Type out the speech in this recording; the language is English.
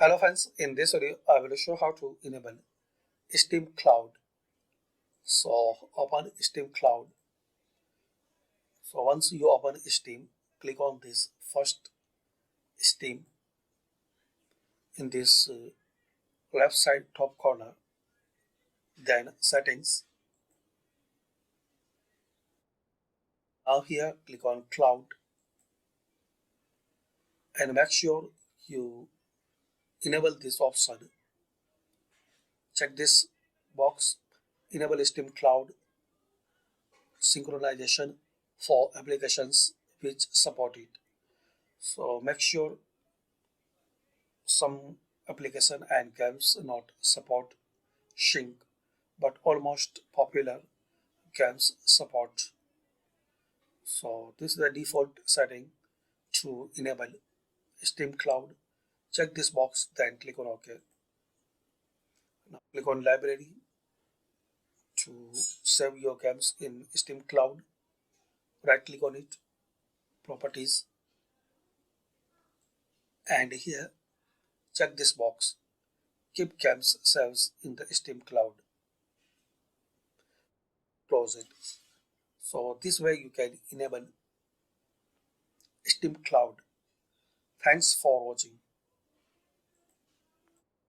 Hello friends, in this video I will show how to enable Steam Cloud. So open Steam Cloud. So once you open Steam, click on this first Steam in this left side top corner, then settings. Now here click on Cloud and make sure you enable this option. Check this box, enable Steam Cloud synchronization for applications which support it. So make sure some application and games not support sync, but almost popular games support. So this is the default setting to enable Steam Cloud. Check this box, then click on OK. Now click on Library to save your games in Steam Cloud. Right click on it, Properties, and here check this box, Keep games saves in the Steam Cloud. Close it. So this way you can enable Steam Cloud. Thanks for watching.